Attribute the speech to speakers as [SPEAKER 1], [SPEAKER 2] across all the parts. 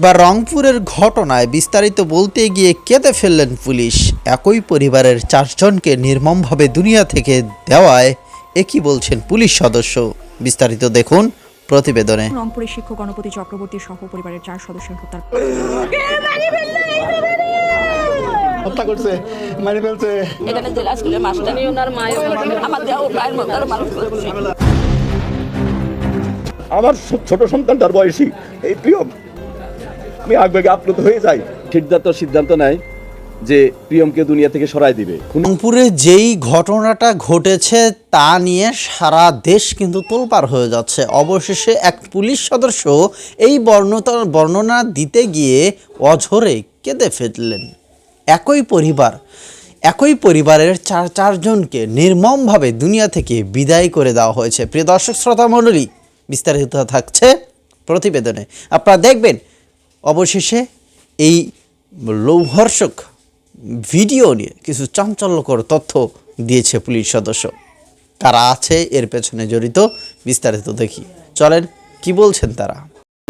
[SPEAKER 1] বা রংপুরের ঘটনায় বিস্তারিত বলতে গিয়ে কেঁদে ফেললেন পুলিশ। একই পরিবারের 4 জনকে নির্মমভাবে দুনিয়া থেকে দেওয়ায় একই বলছেন পুলিশ সদস্য। বিস্তারিত দেখুন প্রতিবেদনে।
[SPEAKER 2] রংপুরের শিক্ষক গণপতি চক্রবর্তী সহ পরিবারের 4 সদস্যের
[SPEAKER 3] হত্যা করছে, মারি ফেলছে।
[SPEAKER 4] এখানে জেলা স্কুলের মাস্টার ওনার মা আমার দেহ প্রায় মতো মানুষ করছে।
[SPEAKER 3] আমার ছোট সন্তানটার বয়সী এই প্রিয়, আমি আবেগে আপ্লুত হয়ে যাই। সিদ্ধান্ত নেয় যে প্রিয়মকে দুনিয়া থেকে সরাই দিবে।
[SPEAKER 1] রংপুরে যেই ঘটনাটা ঘটেছে তা নিয়ে সারা দেশ কিন্তু তোলপাড় হয়ে যাচ্ছে। অবশেষে এক পুলিশ সদস্য এই বর্ণনা দিতে গিয়ে অঝরে কেঁদে ফেললেন। একই পরিবারের চার জনকে নির্মমভাবে দুনিয়া থেকে বিদায় করে দেওয়া হয়েছে। প্রিয় দর্শক শ্রোতা মণ্ডলী, বিস্তারিত থাকছে প্রতিবেদনে। আপনারা দেখবেন অবশেষে এই লোমহর্ষক ভিডিও নিয়ে কিছু চাঞ্চল্যকর তথ্য দিয়েছে পুলিশ সদস্য। কারা আছে এর পেছনে জড়িত, বিস্তারিত দেখি, চলেন কি বলছেন তারা।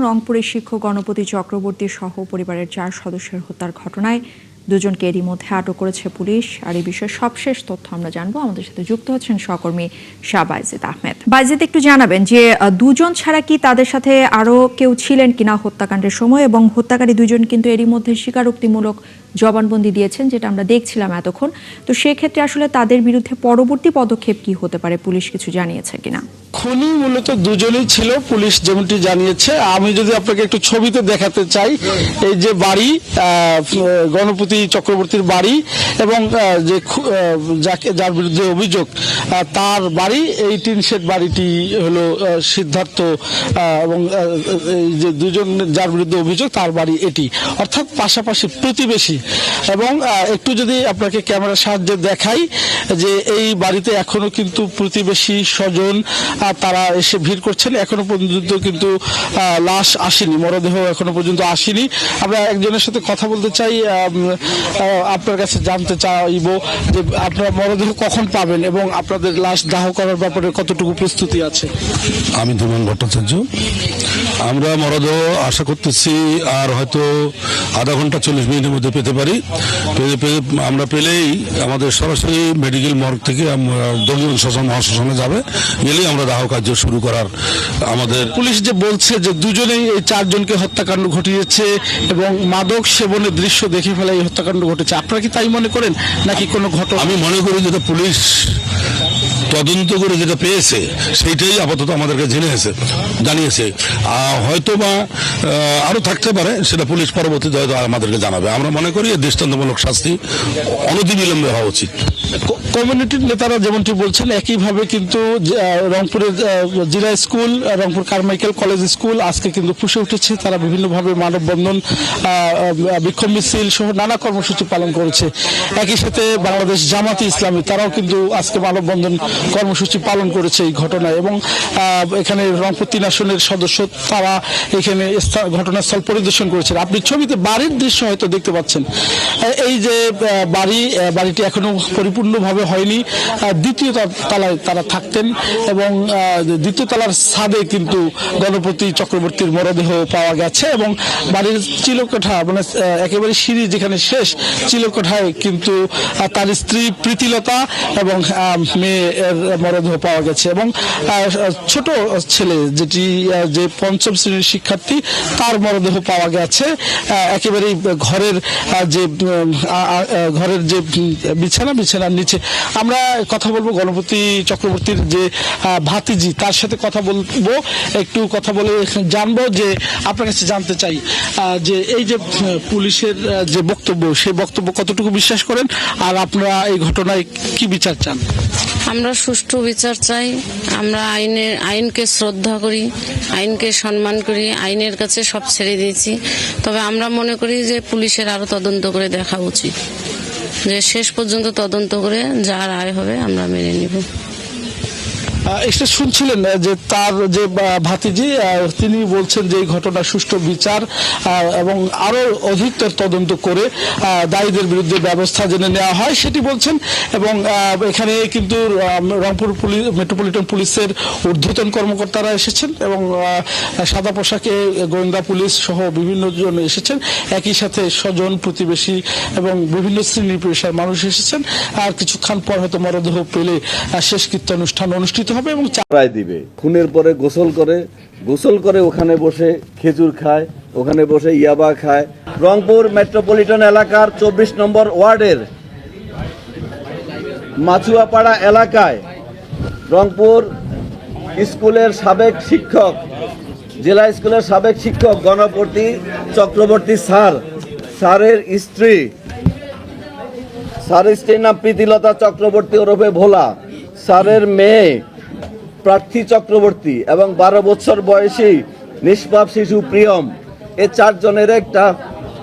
[SPEAKER 2] রংপুরের শিক্ষক গণপতি চক্রবর্তী সহ পরিবারের 4 সদস্যের হত্যার ঘটনায় 2 জনকে এরই মধ্যে আটক করেছে পুলিশ। আর এই বিষয়ে সবশেষ তথ্য আমরা জানবো। আমাদের সাথে যুক্ত হচ্ছেন সহকর্মী শাহ বাইজিদ আহমেদ। বাইজিদ, একটু জানাবেন যে 2 জন ছাড়া কি তাদের সাথে আরো কেউ ছিলেন কিনা হত্যাকাণ্ডের সময়, এবং হত্যাকারী 2 জন কিন্তু এরই মধ্যে স্বীকারোক্তিমূলক জবানবন্দি দিয়েছেন, যেটা আমরা দেখছিলাম এতক্ষণ। তো সেক্ষেত্রে আসলে তাদের বিরুদ্ধে পরবর্তী পদক্ষেপ কি হতে পারে, পুলিশ কিছু জানিয়েছে কিনা?
[SPEAKER 5] খুনি মূলত 2 জনই ছিল, পুলিশ যেমনটি জানিয়েছে। আমি যদি আপনাকে একটু ছবিতে দেখাতে চাই, এই যে বাড়ি গণপতি চক্রবর্তীর বাড়ি এবং যার বিরুদ্ধে অভিযোগ তার বাড়ি, এই টিন শেড বাড়িটি হলো সিদ্ধার্থ, এবং এই যে 2 জন যার বিরুদ্ধে অভিযোগ তার বাড়ি এটি, অর্থাৎ পাশাপাশি প্রতিবেশী। এবং একটু যদি আপনাকে ক্যামেরার সাহায্যে দেখাই যে এই বাড়িতে এখনো কিন্তু প্রতিবেশী স্বজন তারা এসে ভিড় করছেন। এখনো পর্যন্ত কিন্তু লাশ আসেনি, মরদেহ এখনো পর্যন্ত আসেনি। আমরা একজনের সাথে কথা বলতে চাই, আপনার কাছে জানতে চাইব যে আপনারা মরদেহ কখন পাবেন এবং আপনাদের লাশ দাহ করার ব্যাপারে কতটুকু প্রস্তুতি আছে।
[SPEAKER 6] আমি ধীমান ভট্টাচার্য। আমরা মরদেহ আশা করতেছি আর হয়তো আধা ঘন্টা 40 মিনিটের মধ্যে পেতে পারি। আমরা পেলেই আমাদের সরাসরি মেডিকেল মর্গ থেকে দক্ষিণ শ্মশান মহাশ্মশানে যাবে, গেলেই আমরা দাহ কার্য শুরু করার আমাদের।
[SPEAKER 5] পুলিশ যে বলছে যে 2 জনেই এই 4 জনকে হত্যাকাণ্ড ঘটিয়েছে এবং মাদক সেবনের দৃশ্য দেখে ফেলে এই হত্যাকাণ্ড ঘটেছে, আপনারা কি তাই মনে করেন নাকি কোনো ঘটনা?
[SPEAKER 6] আমি মনে করি যেটা পুলিশ তদন্ত করে যেটা পেয়েছে সেইটাই আপাতত আমাদেরকে জানিয়েছে। হয়তো বা আরো থাকতে পারে, সেটা পুলিশ পরবর্তীতে হয়তো আমাদেরকে জানাবে। আমরা মনে করি দৃষ্টান্তমূলক শাস্তি অনতিবিলম্বে হওয়া উচিত।
[SPEAKER 5] কমিউনিটির নেতারা যেমনটি বলছেন, একইভাবে কিন্তু রংপুরের জিলা school, Rangpur Carmichael college school আজকে কিন্তু ফুসে উঠেছে। তারা বিভিন্নভাবে মানববন্ধন, বিক্ষোভ মিছিল সহ নানা কর্মসূচি পালন করেছে। একই সাথে বাংলাদেশ জামাতি ইসলামী তারাও কিন্তু আজকে মানববন্ধন কর্মসূচি পালন করেছে এই ঘটনায়। এবং এখানে রংপুর 3 আসনের সদস্য তারা এখানে ঘটনাস্থল পরিদর্শন করেছেন। আপনি ছবিতে বাড়ির দৃশ্য হয়তো দেখতে পাচ্ছেন। এই যে বাড়িটি এখনো পরিপূর্ণভাবে হয়নি। 2য় তলায় তারা থাকতেন এবং 2য় তলার ছাদে কিন্তু গণপতি চক্রবর্তীর মরদেহ পাওয়া গেছে। এবং বাড়ির চিলকোঠা, মানে একেবারে সিঁড়ি যেখানে শেষ, চিলকোঠায় কিন্তু তার স্ত্রী প্রীতিলতা এবং মেয়ের মরদেহ পাওয়া গেছে। এবং ছোট ছেলে যে 5ম শ্রেণীর শিক্ষার্থী, তার মরদেহ পাওয়া গেছে। একেবারে ঘরের যে বিছানার নিচে। আমরা কথা বলবো গণপতি চক্রবর্তীর যে ভাতিজি, তার সাথে কথা বলবো, একটু কথা বলে জানবো যে আপনার কাছে জানতে চাই যে এই যে পুলিশের যে বক্তব্য, সেই বক্তব্য কতটুকু বিশ্বাস করেন, আর আপনারা এই ঘটনায় কি বিচার চান?
[SPEAKER 4] আমরা সুষ্ঠু বিচার চাই। আমরা আইনকে শ্রদ্ধা করি, আইনকে সম্মান করি, আইনের কাছে সব ছেড়ে দিয়েছি। তবে আমরা মনে করি যে পুলিশের আরো তদন্ত করে দেখা উচিত, যে শেষ পর্যন্ত তদন্ত করে যা রায় হবে আমরা মেনে নিব।
[SPEAKER 5] এটা শুনছিলেন যে তার যে ভাতিজি তিনি বলছেন যে এই ঘটনা সুষ্ঠু বিচার এবং আরো অধিকতর তদন্ত করে দায়ীদের বিরুদ্ধে ব্যবস্থা জেনে নেওয়া হয় সেটি বলছেন। এবং এখানে কিন্তু রংপুর মেট্রোপলিটন পুলিশের ঊর্ধ্বতন কর্মকর্তারা এসেছেন এবং সাদা পোশাকে গোয়েন্দা পুলিশ সহ বিভিন্ন জন এসেছেন, একই সাথে স্বজন প্রতিবেশী এবং বিভিন্ন শ্রেণী পেশার মানুষ এসেছেন। আর কিছুক্ষণ পর হয়তো মরদেহ পেলে শেষকৃত্য অনুষ্ঠান অনুষ্ঠিত হবে এবং
[SPEAKER 3] রায় দিবে। খুনের পরে গোসল করে ওখানে বসে খেজুর খায়, ওখানে বসে ইয়াবা খায়। রংপুর মেট্রোপলিটন এলাকার 24 নম্বর ওয়ার্ডের মাছুয়াপাড়া এলাকায় রংপুর স্কুলের সাবেক শিক্ষক, জেলা স্কুলের সাবেক শিক্ষক গণপতি চক্রবর্তী স্যারের স্ত্রীর নাম প্রীতিলতা চক্রবর্তী ওরফে ভোলা, স্যারের মেয়ে প্রার্থী চক্রবর্তী এবং 12 বছর বয়সী নিষ্পাপ শিশু প্রিয়ম, এ 4 জনের একটা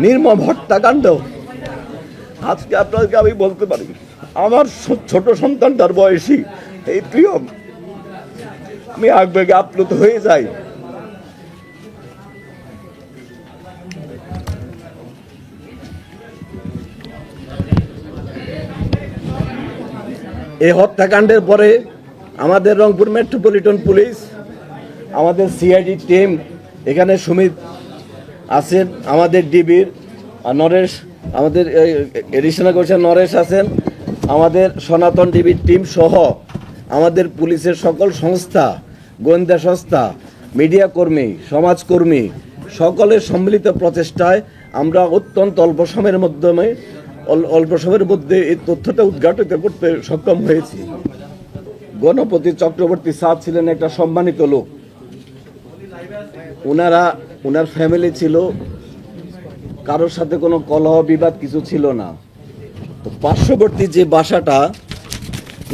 [SPEAKER 3] নির্মম হত্যাকাণ্ড। আজকে আপনাকে আমি বলতে পারি, আমার ছোট সন্তানটার বয়সী এই প্রিয়ম, আমি আবেগে আপ্লুত হয়ে যাই। এই হত্যাকাণ্ডের পরে আমাদের রংপুর মেট্রোপলিটন পুলিশ, আমাদের সিআইডি টিম, এখানে সুমিত আছেন, আমাদের ডিবির নরেশ, আমাদের এডিশনাল কমিশনার নরেশ আছেন, আমাদের সনাতন ডিবির টিম সহ আমাদের পুলিশের সকল সংস্থা, গোয়েন্দা সংস্থা, মিডিয়া কর্মী, সমাজকর্মী সকলের সম্মিলিত প্রচেষ্টায় আমরা অত্যন্ত অল্প সময়ের মধ্যে এই তথ্যটা উদ্ঘাটিত করতে সক্ষম হয়েছি। গণপতি চক্রবর্তী স্যার ছিলেন একটা সম্মানিত লোক। ওনার ফ্যামিলি ছিল, কারোর সাথে কোনো কলহ বিবাদ কিছু ছিল না। তো পার্শ্ববর্তী যে বাসাটা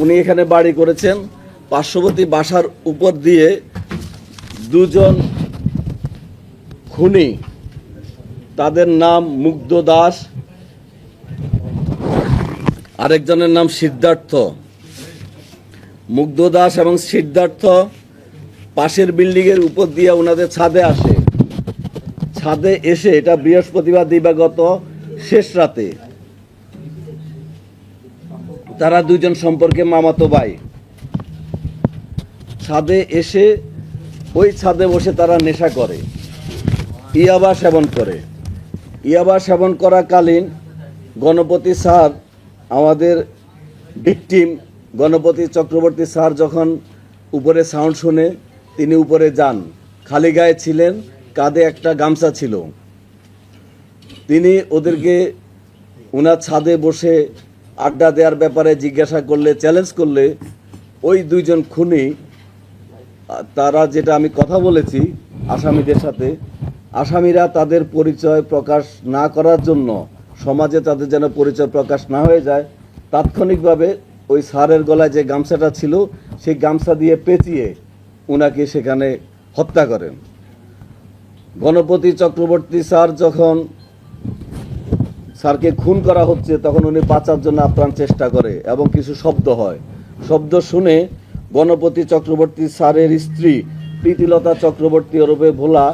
[SPEAKER 3] উনি এখানে বাড়ি করেছেন, পার্শ্ববর্তী বাসার উপর দিয়ে 2 জন খুনি, তাদের নাম মুগ্ধ দাস, আরেকজনের নাম সিদ্ধার্থ। মুগ্ধ দাস এবং সিদ্ধার্থ পাশের বিল্ডিং এর উপর দিয়ে ওনাদের ছাদে আসে। ছাদে এসে, এটা বৃহস্পতিবার দিবাগত শেষ রাতে, তারা 2 জন সম্পর্কে মামাতো ভাই। ছাদে এসে ওই ছাদে বসে তারা নেশা করে, ইয়াবা সেবন করে। ইয়াবা সেবন করাকালীন গণপতি স্যার, আমাদের ভিকটিম গণপতি চক্রবর্তী স্যার যখন উপরে সাউন্ড শুনে তিনি উপরে যান। খালি গায়ে ছিলেন, কাঁধে একটা গামছা ছিল। তিনি ওদেরকে ওনার ছাদে বসে আড্ডা দেওয়ার ব্যাপারে জিজ্ঞাসা করলে, চ্যালেঞ্জ করলে, ওই 2 জন খুনি, তারা যেটা আমি কথা বলেছি আসামিদের সাথে, আসামিরা তাদের পরিচয় প্রকাশ না করার জন্য, সমাজে তাদের যেন পরিচয় প্রকাশ না হয়ে যায়, তাৎক্ষণিকভাবে ওই স্যারের গলায় যে গামছাটা ছিল সেই গামছা দিয়ে পেঁচিয়ে উনাকে সেখানে হত্যা করেন। গণপতি চক্রবর্তী স্যার যখন স্যারকে খুন করা হচ্ছে তখন উনি বাঁচার জন্য আপ্রাণ চেষ্টা করে এবং কিছু শব্দ হয়। শব্দ শুনে গণপতি চক্রবর্তী স্যারের স্ত্রী প্রীতিলতা চক্রবর্তী ওরফে ভোলা,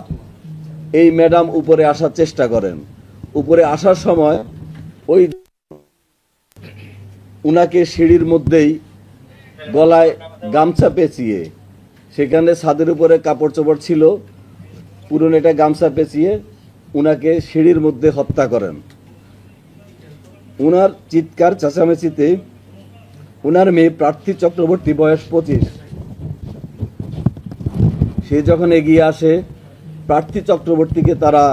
[SPEAKER 3] এই ম্যাডাম উপরে আসার চেষ্টা করেন। উপরে আসার সময় ওই উনাকে সিঁড়ির মধ্যেই গলায় গামছা পেঁচিয়ে, সেখানে ছাদের উপরে কাপড় চোপড় ছিল, পুরনো একটা গামছা পেঁচিয়ে উনাকে সিঁড়ির মধ্যে হত্যা করেন। উনার চিৎকার চেঁচামেচিতে উনার মেয়ে প্রার্থী চক্রবর্তী, বয়স 25, সে যখন এগিয়ে আসে, প্রার্থী চক্রবর্তীকে তারা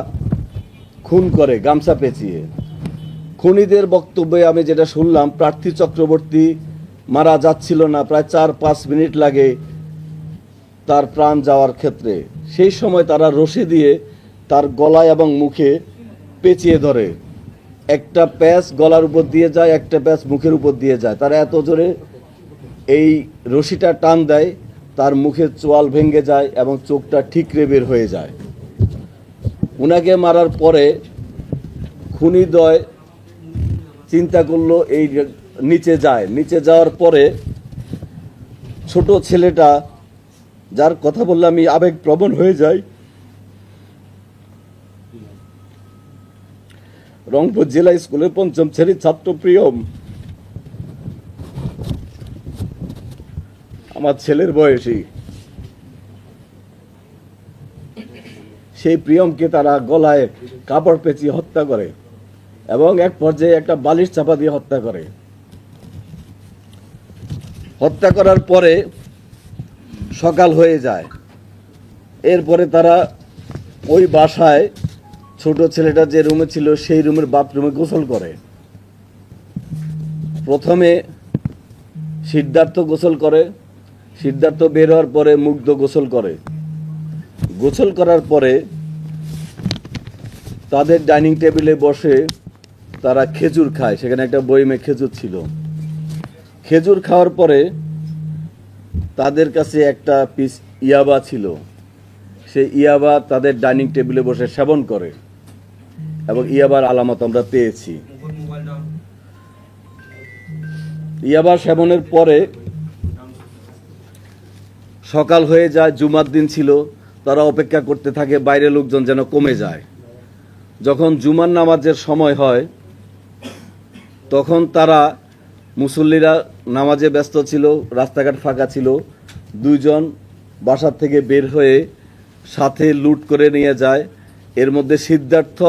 [SPEAKER 3] খুন করে গামছা পেঁচিয়ে। খুনিদের বক্তব্যে আমি যেটা শুনলাম, প্রার্থী চক্রবর্তী মারা যাচ্ছিল না, প্রায় 4-5 মিনিট লাগে তার প্রাণ যাওয়ার ক্ষেত্রে। সেই সময় তারা রশি দিয়ে তার গলায় এবং মুখে পেঁচিয়ে ধরে। একটা প্যাচ গলার উপর দিয়ে যায়, একটা প্যাচ মুখের উপর দিয়ে যায়। তারা এত জোরে এই রশিটা টান দেয়, তার মুখের চোয়াল ভেঙে যায় এবং চোখটা ঠিকরে বের হয়ে যায়। উনাকে মারার পরে খুনিদ্বয় চিন্তা করলো এই নিচে যায়। নিচে যাওয়ার পরে ছোট ছেলেটা, যার কথা বললে আমি আবেগপ্রবণ হয়ে যাই, রংপুর জেলা স্কুলের 5ম শ্রেণীর ছাত্র প্রিয়ম, আমার ছেলের বয়সী, সেই প্রিয়মকে তারা গলায় কাপড় পেঁচিয়ে হত্যা করে এবং এক পর্যায়ে একটা বালিশ চাপা দিয়ে হত্যা করে। হত্যা করার পরে সকাল হয়ে যায়। এরপরে তারা ওই বাসায় ছোট ছেলেটা যে রুমে ছিল সেই রুমের বাথরুমে গোসল করে। প্রথমে সিদ্ধার্থ গোসল করে, সিদ্ধার্থ বের হওয়ার পরে মুগ্ধ গোসল করে। গোসল করার পরে তাদের ডাইনিং টেবিলে বসে তারা খেজুর খায়। সেখানে একটা বইমে খেজুর ছিল। খেজুর খাওয়ার পরে তাদের কাছে একটা পিস ইয়াবা ছিল। সেই ইয়াবা তাদের ডাইনিং টেবিলে বসে সেবন করে এবং ইয়াবার আলামত আমরা পেয়েছি। ইয়াবা সেবনের পরে সকাল হয়ে যায়, জুমার দিন ছিল। তারা অপেক্ষা করতে থাকে বাইরে লোকজন যেন কমে যায়। যখন জুমার নামাজের সময় হয় তখন তারা, মুসল্লিরা নামাজে ব্যস্ত ছিল, রাস্তাঘাট ফাঁকা ছিল, দুইজন বাসার থেকে বের হয়ে সাথে লুট করে নিয়ে যায়। এর মধ্যে সিদ্ধার্থ,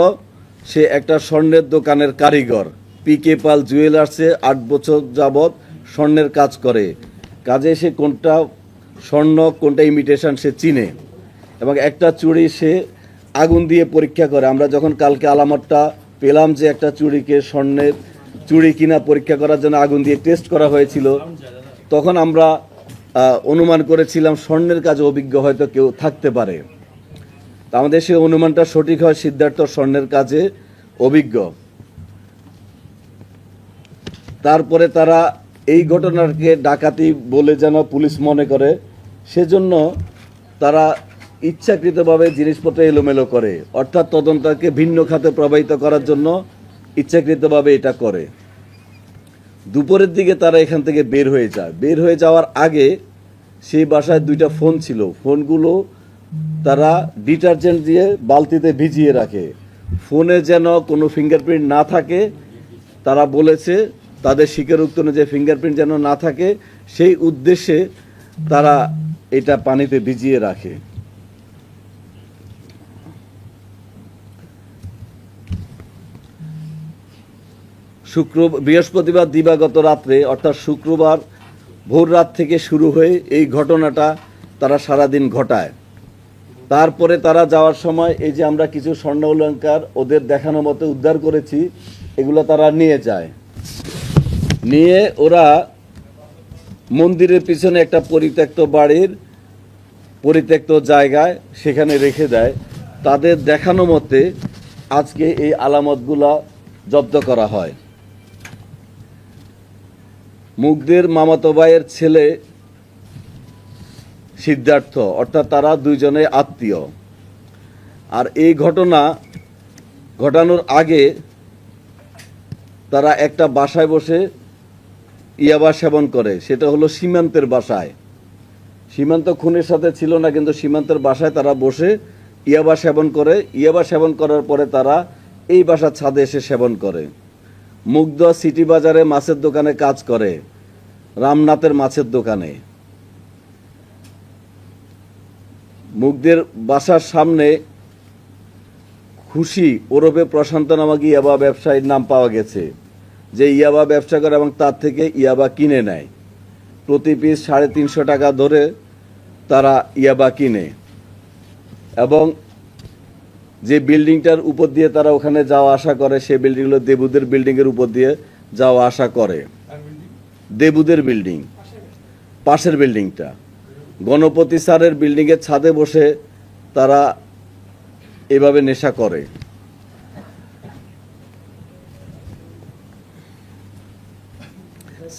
[SPEAKER 3] সে একটা স্বর্ণের দোকানের কারিগর, পিকে পাল জুয়েলার্সে 8 বছর যাবৎ স্বর্ণের কাজ করে। কাজে সে কোনটা স্বর্ণ কোনটা ইমিটেশন সে চিনে এবং একটা চুড়ি সে আগুন দিয়ে পরীক্ষা করে। আমরা যখন কালকে আলামতটা পেলাম যে একটা চুড়িকে স্বর্ণের চুড়ি কিনা পরীক্ষা করার জন্য আগুন দিয়ে টেস্ট করা হয়েছিল, তখন আমরা অনুমান করেছিলাম স্বর্ণের কাজে অভিজ্ঞ হয়তো কেউ থাকতে পারে। তা আমাদের সেই অনুমানটা সঠিক হয়, সিদ্ধার্থ স্বর্ণের কাজে অভিজ্ঞ। তারপরে তারা এই ঘটনাকে ডাকাতি বলে যেন পুলিশ মনে করে, সেজন্য তারা ইচ্ছাকৃতভাবে জিনিসপত্র এলোমেলো করে, অর্থাৎ তদন্তকে ভিন্ন খাতে প্রবাহিত করার জন্য ইচ্ছাকৃতভাবে এটা করে। দুপুরের দিকে তারা এখান থেকে বের হয়ে যায়। বের হয়ে যাওয়ার আগে সেই বাসায় 2টা ফোন ছিল। ফোনগুলো তারা ডিটারজেন্ট দিয়ে বালতিতে ভিজিয়ে রাখে, ফোনে যেন কোনো ফিঙ্গারপ্রিন্ট না থাকে। তারা বলেছে তাদের স্বীকারোক্তি অনুযায়ী ফিঙ্গারপ্রিন্ট যেন না থাকে, সেই উদ্দেশ্যে তারা এটা পানিতে ভিজিয়ে রাখে। বৃহস্পতিবার দিবাগত রাত্রে, অর্থাৎ শুক্রবার ভোর রাত থেকে শুরু হয়ে এই ঘটনাটা তারা সারাদিন ঘটায়। তারপরে তারা যাওয়ার সময় এই যে আমরা কিছু স্বর্ণ অলংকার ওদের দেখানো মতো উদ্ধার করেছি, এগুলো তারা নিয়ে যায়। নিয়ে ওরা মন্দিরের পিছনে একটা পরিত্যক্ত বাড়ির পরিত্যক্ত জায়গায় সেখানে রেখে দেয়। তাদের দেখানো মতে আজকে এই আলামতগুলা জব্দ করা হয়। মুগ্ধের মামাতো ভাইয়ের ছেলে সিদ্ধার্থ, অর্থাৎ তারা দুইজনে আত্মীয়। আর এই ঘটনা ঘটানোর আগে তারা একটা বাসায় বসে ইয়াবা সেবন করে, সেটা হলো সীমান্তের বাসায়। সীমান্ত খুনের সাথে ছিল না, কিন্তু সীমান্তের বাসায় তারা বসে ইয়াবা সেবন করে। ইয়াবা সেবন করার পরে তারা এই বাসার ছাদে এসে সেবন করে। মুগ্ধ সিটি বাজারে মাছের দোকানে কাজ করে, রামনাথের মাছের দোকানে। মুগ্ধের বাসার সামনে খুশি ওরফে প্রশান্ত নামক ইয়াবা ব্যবসায়ীর নাম পাওয়া গেছে, যে ইয়াবা ব্যবসা করে এবং তার থেকে ইয়াবা কিনে নেয়। প্রতি পিস 350 টাকা ধরে তারা ইয়াবা কিনে। এবং যে বিল্ডিংটার উপর দিয়ে তারা ওখানে যাওয়া আসা করে, সেই বিল্ডিং হলো দেবুদের বিল্ডিংয়ের উপর দিয়ে যাওয়া আসা করে। দেবুদের বিল্ডিং, পাশের বিল্ডিংটা, গণপতি স্যারের বিল্ডিংয়ের ছাদে বসে তারা এভাবে নেশা করে।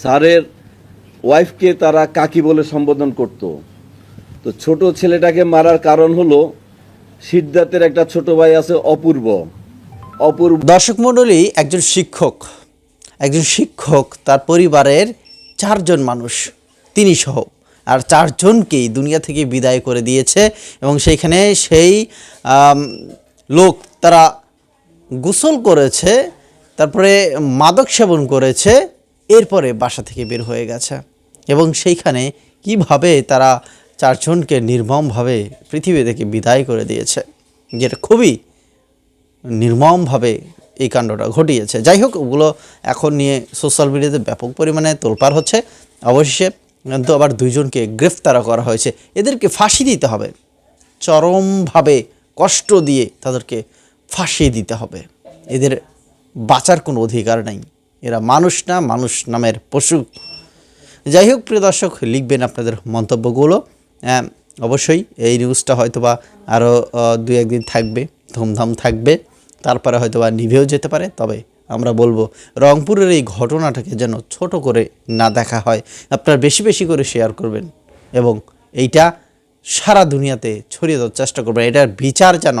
[SPEAKER 3] স্যারের ওয়াইফকে তারা কাকি বলে সম্বোধন করত। তো ছোট ছেলেটাকে মারার কারণ হলো সিদ্ধার্থের একটা ছোট ভাই আছে অপূর্ব।
[SPEAKER 1] দর্শক মণ্ডলী, একজন শিক্ষক তার পরিবারের 4 জন মানুষ, তিনি সহ আর 4 জনকেই দুনিয়া থেকে বিদায় করে দিয়েছে। এবং সেইখানে সেই লোক তারা গোসল করেছে, তারপরে মাদক সেবন করেছে, এরপরে বাসা থেকে বের হয়ে গেছে। এবং সেইখানে কিভাবে তারা 4 জনকে নির্মমভাবে পৃথিবী থেকে বিদায় করে দিয়েছে, যেটা খুবই নির্মমভাবে এই কাণ্ডটা ঘটিয়েছে। যাই হোক, ওগুলো এখন নিয়ে সোশ্যাল মিডিয়াতে ব্যাপক পরিমাণে তোলপাড় হচ্ছে। অবশেষে কিন্তু আবার 2 জনকে গ্রেফতার করা হয়েছে। এদেরকে ফাঁসি দিতে হবে, চরমভাবে কষ্ট দিয়ে তাদেরকে ফাঁসি দিতে হবে। এদের বাঁচার কোনো অধিকার নাই, এরা মানুষ না, মানুষ নামের পশু। যাই হোক প্রিয় দর্শক, লিখবেন আপনাদের মন্তব্যগুলো। অবশ্যই এই নিউজটা হয়তোবা আরও 2-1 দিন থাকবে, ধুমধাম থাকবে, তারপরে হয়তোবা নিভেও যেতে পারে। তবে আমরা বলবো রংপুরের এই ঘটনাটাকে যেন ছোট করে না দেখা হয়। আপনারা বেশি বেশি করে শেয়ার করবেন এবং এইটা সারা দুনিয়াতে ছড়িয়ে দেওয়ার চেষ্টা করবেন। এটার বিচার যেন